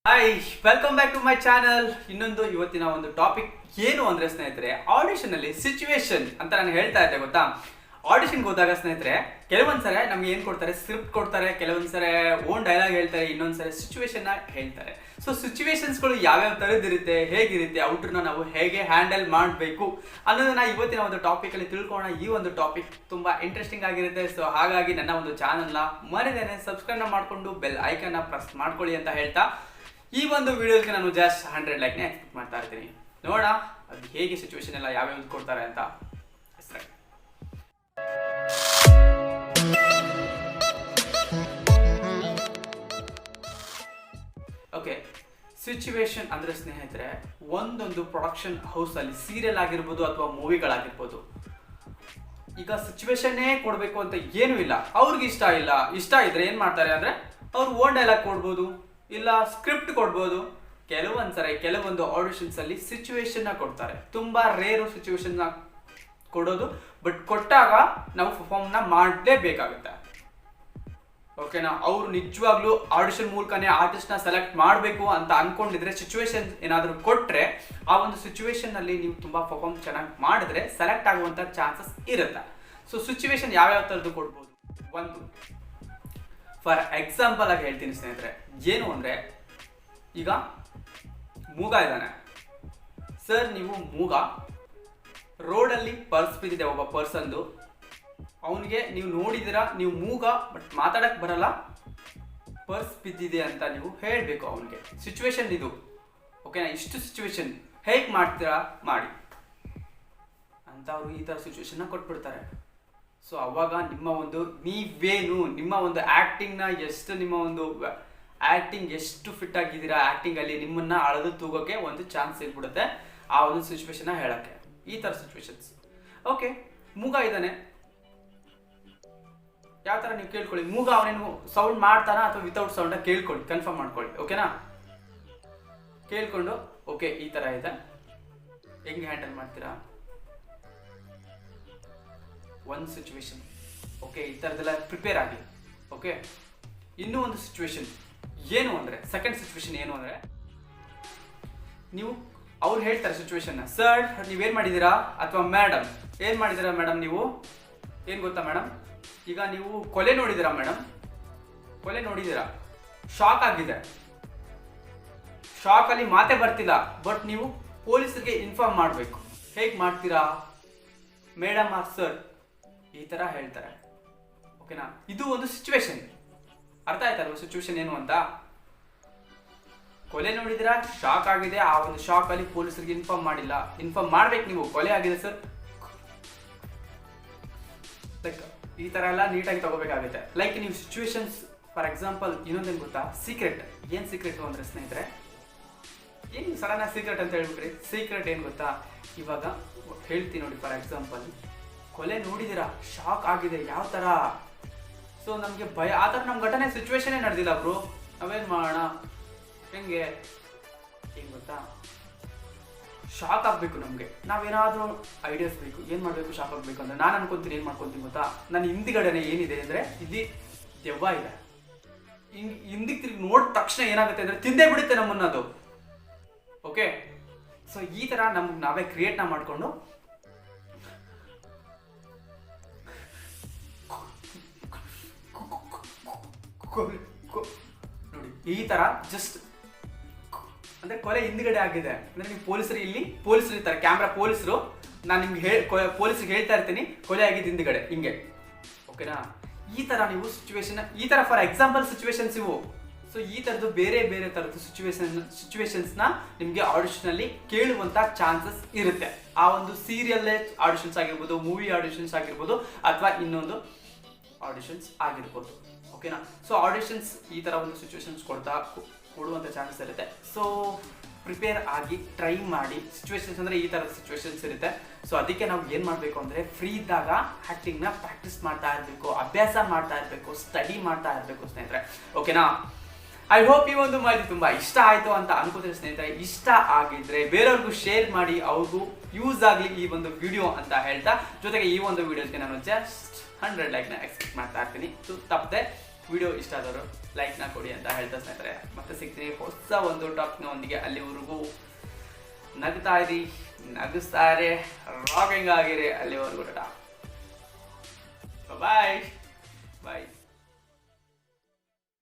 Hi welcome back to my channel. ಇನ್ನೊಂದು ಇವತ್ತಿನ ಒಂದು ಟಾಪಿಕ್ ಏನು ಅಂದ್ರೆ ಸ್ನೇಹಿತರೆ, ಆಡಿಷನ್ ಅಲ್ಲಿ ಸಿಚುವೇಶನ್ ಅಂತ ನಾನು ಹೇಳ್ತಾ ಇದ್ದೆ ಗೊತ್ತಾ. ಆಡಿಷನ್ಗೆ ಹೋದಾಗ ಸ್ನೇಹಿತರೆ ಕೆಲವೊಂದ್ಸರಿ ನಮ್ಗೆ ಏನ್ ಕೊಡ್ತಾರೆ, ಸ್ಕ್ರಿಪ್ಟ್ ಕೊಡ್ತಾರೆ, ಕೆಲವೊಂದ್ಸರಿ ಓನ್ ಡೈಲಾಗ್ ಹೇಳ್ತಾರೆ, ಇನ್ನೊಂದ್ಸರಿ ಸಿಚುವೇಶನ್ ನ ಹೇಳ್ತಾರೆ. ಸೊ ಸಿಚುವೇಶನ್ಸ್ಗಳು ಯಾವ್ಯಾವ ತರದಿರುತ್ತೆ, ಹೇಗಿರುತ್ತೆ, ಔಟ್ರನ್ನ ನಾವು ಹೇಗೆ ಹ್ಯಾಂಡಲ್ ಮಾಡಬೇಕು ಅನ್ನೋದನ್ನ ಇವತ್ತಿನ ಒಂದು ಟಾಪಿಕ್ ಅಲ್ಲಿ ತಿಳ್ಕೊಳ್ಳೋಣ. ಈ ಒಂದು ಟಾಪಿಕ್ ತುಂಬಾ ಇಂಟ್ರೆಸ್ಟಿಂಗ್ ಆಗಿರುತ್ತೆ. ಸೊ ಹಾಗಾಗಿ ನನ್ನ ಒಂದು ಚಾನಲ್ನ ಮರೆದೇನೆ ಸಬ್ಸ್ಕ್ರೈಬ್ ಮಾಡ್ಕೊಂಡು ಬೆಲ್ ಐಕನ್ ನ ಪ್ರೆಸ್ ಮಾಡ್ಕೊಳ್ಳಿ ಅಂತ ಹೇಳ್ತಾ ಈ ಒಂದು ವಿಡಿಯೋಗೆ ನಾನು ಜಸ್ಟ್ 100 ಲೈಕ್ನೇ ಎಕ್ಸ್ಪೆಕ್ಟ್ ಮಾಡ್ತಾ ಇರ್ತೀನಿ. ನೋಡೋಣ ಅದು ಹೇಗೆ ಸಿಚುವೇಶನ್ ಎಲ್ಲ ಯಾವ್ಯಾವ್ದು ಕೊಡ್ತಾರೆ ಅಂತ. ಓಕೆ, ಸಿಚುವೇಶನ್ ಅಂದ್ರೆ ಸ್ನೇಹಿತರೆ ಒಂದೊಂದು ಪ್ರೊಡಕ್ಷನ್ ಹೌಸ್ ಅಲ್ಲಿ ಸೀರಿಯಲ್ ಆಗಿರ್ಬೋದು ಅಥವಾ ಮೂವಿಗಳಾಗಿರ್ಬೋದು, ಈಗ ಸಿಚುವೇಶನ್ನೇ ಕೊಡಬೇಕು ಅಂತ ಏನೂ ಇಲ್ಲ. ಅವ್ರಿಗೆ ಇಷ್ಟ ಇದ್ರೆ ಏನ್ ಮಾಡ್ತಾರೆ ಅಂದ್ರೆ ಅವ್ರು ಓನ್ ಡೈಲಾಗ್ ಕೊಡ್ಬೋದು, ಇಲ್ಲ ಸ್ಕ್ರಿಪ್ಟ್ ಕೊಡ್ಬೋದು. ಕೆಲವೊಂದು ಆಡಿಷನ್ಸ್ ಅಲ್ಲಿ ಸಿಚುವೇಶನ್ ನ ಕೊಡ್ತಾರೆ. ತುಂಬಾ ರೇರು ಸಿಚುವೇಶನ್ ನ ಕೊಡೋದು, ಬಟ್ ಕೊಟ್ಟಾಗ ನಾವು ಪರ್ಫಾರ್ಮ್ ನ ಮಾಡಲೇಬೇಕಾಗುತ್ತೆ. ಓಕೆನಾ. ಅವ್ರು ನಿಜವಾಗ್ಲೂ ಆಡಿಷನ್ ಮೂಲಕನೇ ಆರ್ಟಿಸ್ಟ್ ನ ಸೆಲೆಕ್ಟ್ ಮಾಡಬೇಕು ಅಂತ ಅನ್ಕೊಂಡಿದ್ರೆ ಸಿಚುವೇಶನ್ ಏನಾದ್ರು ಕೊಟ್ರೆ ಆ ಒಂದು ಸಿಚುವೇಶನ್ ಅಲ್ಲಿ ನೀವು ತುಂಬಾ ಪರ್ಫಾರ್ಮ್ ಚೆನ್ನಾಗಿ ಮಾಡಿದ್ರೆ ಸೆಲೆಕ್ಟ್ ಆಗುವಂತ ಚಾನ್ಸಸ್ ಇರುತ್ತೆ. ಸೊ ಸಿಚುವೇಶನ್ ಯಾವ್ಯಾವ ತರದ್ದು ಕೊಡ್ಬೋದು. ಒಂದು ಫಾರ್ ಎಕ್ಸಾಂಪಲ್ ಆಗಿ ಹೇಳ್ತೀನಿ ಸ್ನೇಹಿತರೆ, ಏನು ಅಂದ್ರೆ ಈಗ ಮೂಗ ಇದ್ದಾನೆ ಸರ್, ನೀವು ಮೂಗ ರೋಡಲ್ಲಿ ಪರ್ಸ್ ಬಿದ್ದಿದೆ ಒಬ್ಬ ಪರ್ಸನ್ದು, ಅವನಿಗೆ ನೀವು ನೋಡಿದಿರಾ, ನೀವು ಮೂಗ ಬಟ್ ಮಾತಾಡಕ್ ಬರಲ್ಲ, ಪರ್ಸ್ ಬಿದ್ದಿದೆ ಅಂತ ನೀವು ಹೇಳ್ಬೇಕು ಅವನಿಗೆ. ಸಿಚುವೇಶನ್ ಇದು. ಓಕೆನಾ. ಇಷ್ಟು ಸಿಚುವೇಶನ್ ಹೇಗೆ ಮಾಡ್ತೀರಾ ಮಾಡಿ ಅಂತ ಅವರು ಈ ತರ ಸಿಚುವೇಶನ್ ಕೊಟ್ಬಿಡ್ತಾರೆ. ಸೊ ಅವಾಗ ನಿಮ್ಮ ಒಂದು ಆಕ್ಟಿಂಗ್ ಎಷ್ಟು ಫಿಟ್ ಆಗಿದ್ದೀರಾ, ಆಕ್ಟಿಂಗ್ ಅಲ್ಲಿ ನಿಮ್ಮನ್ನ ಅಳೆದು ತೂಗೋಕೆ ಒಂದು ಚಾನ್ಸ್ ಇರ್ಬಿಡುತ್ತೆ ಆ ಒಂದು ಸಿಚುವೇಶನ್ ಹೇಳಕ್ಕೆ. ಈ ತರ ಸಿಚುವೇಶನ್ಸ್. ಓಕೆ, ಮೂಗ ಇದ್ದಾನೆ, ಯಾವ ತರ ನೀವು ಕೇಳ್ಕೊಳ್ಳಿ. ಮೂಗ ಅವನೇನು ಸೌಂಡ್ ಮಾಡ್ತಾನ ಅಥವಾ ವಿತೌಟ್ ಸೌಂಡ್ ಕೇಳ್ಕೊಳ್ಳಿ, ಕನ್ಫರ್ಮ್ ಮಾಡ್ಕೊಳ್ಳಿ. ಓಕೆನಾ. ಕೇಳ್ಕೊಂಡು ಓಕೆ ಈ ತರ ಇದೆ, ಹೆಂಗೆ ಹ್ಯಾಂಡಲ್ ಮಾಡ್ತೀರಾ ಒಂದು ಸಿಚುವೇಶನ್. ಓಕೆ, ಈ ಥರದ್ದೆಲ್ಲ ಪ್ರಿಪೇರ್ ಆಗಿ. ಓಕೆ, ಇನ್ನೂ ಒಂದು ಸಿಚುವೇಶನ್ ಏನು ಅಂದರೆ, ಸೆಕೆಂಡ್ ಸಿಚುವೇಶನ್ ಏನು ಅಂದರೆ, ನೀವು ಅವ್ರು ಹೇಳ್ತಾರೆ ಸಿಚುವೇಶನ್ನ, ಸರ್ ನೀವೇನು ಮಾಡಿದ್ದೀರಾ ಅಥವಾ ಮೇಡಮ್ ಏನು ಮಾಡಿದ್ದೀರಾ ಮೇಡಮ್, ನೀವು ಏನು ಗೊತ್ತಾ ಮೇಡಮ್, ಈಗ ನೀವು ಕೊಲೆ ನೋಡಿದ್ದೀರಾ ಮೇಡಮ್, ಕೊಲೆ ನೋಡಿದ್ದೀರಾ, ಶಾಕ್ ಆಗಿದೆ, ಶಾಕಲ್ಲಿ ಮಾತೇ ಬರ್ತಿಲ್ಲ, ಬಟ್ ನೀವು ಪೊಲೀಸರಿಗೆ ಇನ್ಫಾರ್ಮ್ ಮಾಡಬೇಕು. ಹೇಗೆ ಮಾಡ್ತೀರಾ ಮೇಡಮ್ ಆರ್ ಸರ್, ಈ ತರ ಹೇಳ್ತಾರೆ. ಓಕೆನಾ. ಇದು ಒಂದು ಸಿಚುವೇಶನ್. ಅರ್ಥ ಆಯ್ತಲ್ವ ಸಿಚುವೇಶನ್ ಏನು ಅಂತ. ಕೊಲೆ ನೋಡಿದಿರಾ, ಶಾಕ್ ಆಗಿದೆ, ಆ ಒಂದು ಶಾಕ್ ಅಲ್ಲಿ ಪೊಲೀಸರಿಗೆ ಇನ್ಫಾರ್ಮ್ ಮಾಡ್ಬೇಕು ನೀವು, ಕೊಲೆ ಆಗಿದೆ ಸರ್. ಲೈಕ್ ಈ ತರ ಎಲ್ಲ ನೀಟಾಗಿ ತಗೋಬೇಕಾಗುತ್ತೆ. ಲೈಕ್ ನೀವು ಸಿಚುವೇಶನ್ಸ್ ಫಾರ್ ಎಕ್ಸಾಂಪಲ್ ಇನ್ನೊಂದೇನು ಗೊತ್ತಾ, ಸೀಕ್ರೆಟ್. ಏನ್ ಸೀಕ್ರೆಟ್ ಅಂದ್ರೆ ಸ್ನೇಹಿತರೆ, ಏನು ಸಡನ್ ಆಗಿ ಸೀಕ್ರೆಟ್ ಅಂತ ಹೇಳ್ಬಿಟ್ರಿ. ಸೀಕ್ರೆಟ್ ಏನ್ ಗೊತ್ತಾ, ಇವಾಗ ಹೇಳ್ತೀನಿ ನೋಡಿ. ಫಾರ್ ಎಕ್ಸಾಂಪಲ್ ಕೊಲೆ ನೋಡಿದಿರಾ, ಶಾಕ್ ಆಗಿದೆ, ಯಾವ ತರ. ಸೊ ನಮ್ಗೆ ಭಯ, ಆ ತರ ನಮ್ ಘಟನೆ ಸಿಚುವೇಶನ್ ನಡೆದಿಲ್ಲ ಬ್ರೋ, ನಾವೇನ್ ಮಾಡೋಣ, ಹೆಂಗೆ ಗೊತ್ತಾ, ಶಾಕ್ ಆಗ್ಬೇಕು ನಮ್ಗೆ. ನಾವೇನಾದ್ರೂ ಐಡಿಯಾಸ್ ಬೇಕು, ಏನ್ ಮಾಡ್ಬೇಕು ಶಾಕ್ ಆಗ್ಬೇಕು ಅಂದ್ರೆ ನಾನು ಅನ್ಕೊಂತೀನಿ, ಏನ್ ಮಾಡ್ಕೊಂತೀನಿ ಗೊತ್ತಾ, ನನ್ನ ಹಿಂದಿಗಡೆನೆ ಏನಿದೆ ಅಂದ್ರೆ ಇಲ್ಲಿ ದೆವ್ವ ಇದೆ, ಹಿಂದಿಗೆ ತಿರುಗಿ ನೋಡಿದ ತಕ್ಷಣ ಏನಾಗುತ್ತೆ ಅಂದ್ರೆ ತಿಂದೇ ಬಿಡುತ್ತೆ ನಮ್ಮನ್ನ ಅದು. ಓಕೆ. ಸೊ ಈ ತರ ನಮ್ಗೆ ನಾವೇ ಕ್ರಿಯೇಟ್ ಮಾಡ್ಕೊಂಡು ನೋಡಿ ಈ ತರ ಜಸ್ಟ್ ಅಂದ್ರೆ ಕೊಲೆ ಹಿಂದ್ಗಡೆ ಆಗಿದೆ ಅಂದ್ರೆ ನೀವು ಪೊಲೀಸರು ಇರ್ತಾರೆ, ಕ್ಯಾಮ್ರಾ ಪೊಲೀಸರು, ನಾನು ನಿಮ್ಗೆ ಪೊಲೀಸರಿಗೆ ಹೇಳ್ತಾ ಇರ್ತೀನಿ ಕೊಲೆ ಆಗಿದ್ದು ಹಿಂದ್ಗಡೆ ಹಿಂಗೆ. ಓಕೆನಾ. ಈ ತರ ನೀವು ಸಿಚುವೇಶನ್, ಈ ತರ ಫಾರ್ ಎಕ್ಸಾಂಪಲ್ ಸಿಚುವೇಶನ್ಸ್ ಇವು. ಸೊ ಈ ತರದ್ದು ಬೇರೆ ತರದ್ದು ಸಿಚುವೇಶನ್ಸ್ ನ ನಿಮ್ಗೆ ಆಡಿಷನ್ ಅಲ್ಲಿ ಕೇಳುವಂತ ಚಾನ್ಸಸ್ ಇರುತ್ತೆ. ಆ ಒಂದು ಸೀರಿಯಲ್ ಆಡಿಷನ್ಸ್ ಆಗಿರ್ಬೋದು, ಮೂವಿ ಆಡಿಷನ್ಸ್ ಆಗಿರ್ಬೋದು, ಅಥವಾ ಇನ್ನೊಂದು ಆಡಿಷನ್ಸ್ ಆಗಿರ್ಬೋದು. ಓಕೆನಾ. ಸೊ ಆಡಿಷನ್ಸ್ ಈ ತರ ಒಂದು ಸಿಚುವೇಶನ್ಸ್ ಕೊಡುವಂತ ಚಾನ್ಸಸ್ ಇರುತ್ತೆ. ಸೊ ಪ್ರಿಪೇರ್ ಆಗಿ ಟ್ರೈ ಮಾಡಿ. ಸಿಚುವೇಶನ್ಸ್ ಅಂದ್ರೆ ಈ ತರದ ಸಿಚುವೇಶನ್ಸ್ ಇರುತ್ತೆ. ಸೊ ಅದಕ್ಕೆ ನಾವು ಏನ್ ಮಾಡ್ಬೇಕು ಅಂದ್ರೆ ಫ್ರೀ ಇದ್ದಾಗ ಆಕ್ಟಿಂಗ್ ನ ಪ್ರಾಕ್ಟೀಸ್ ಮಾಡ್ತಾ ಇರ್ಬೇಕು, ಅಭ್ಯಾಸ ಮಾಡ್ತಾ ಇರ್ಬೇಕು, ಸ್ಟಡಿ ಮಾಡ್ತಾ ಇರ್ಬೇಕು ಸ್ನೇಹಿತರೆ. ಓಕೆನಾ. ಐ ಹೋಪ್ ಈ ಒಂದು ಮಾಹಿತಿ ತುಂಬಾ ಇಷ್ಟ ಆಯ್ತು ಅಂತ ಅನ್ಕೋತೀನಿ ಸ್ನೇಹಿತರೆ. ಇಷ್ಟ ಆಗಿದ್ರೆ ಬೇರೆಯವ್ರಿಗೂ ಶೇರ್ ಮಾಡಿ, ಅವ್ರಿಗೂ ಯೂಸ್ ಆಗ್ಲಿ ಈ ಒಂದು ವಿಡಿಯೋ ಅಂತ ಹೇಳ್ತಾ, ಜೊತೆಗೆ ಈ ಒಂದು ವಿಡಿಯೋಗೆ ನಾನು ಜಸ್ಟ್ 100 ಲೈಕ್ನ ಎಕ್ಸ್ಪೆಕ್ಟ್ ಮಾಡ್ತಾ ಇರ್ತೀನಿ. ತಪ್ಪದೆ ವಿಡಿಯೋ ಇಷ್ಟ ಆದವರು ಲೈಕ್ನ ಕೊಡಿ ಅಂತ ಹೇಳ್ತಾ ಸ್ನೇಹಿತರೆ, ಮತ್ತೆ ಸಿಗ್ತೀವಿ ಹೊಸ ಒಂದು ಟಾಪಿಕ್ನೊಂದಿಗೆ. ಅಲ್ಲಿವರೆಗೂ ನಗ್ತಾ ಇರಿ, ನಗಿಸ್ತಾ ಇರಿ, ರಾಕಿಂಗ್ ಆಗಿರಿ. ಅಲ್ಲಿವರೆಗೂ ಟಾಟಾ.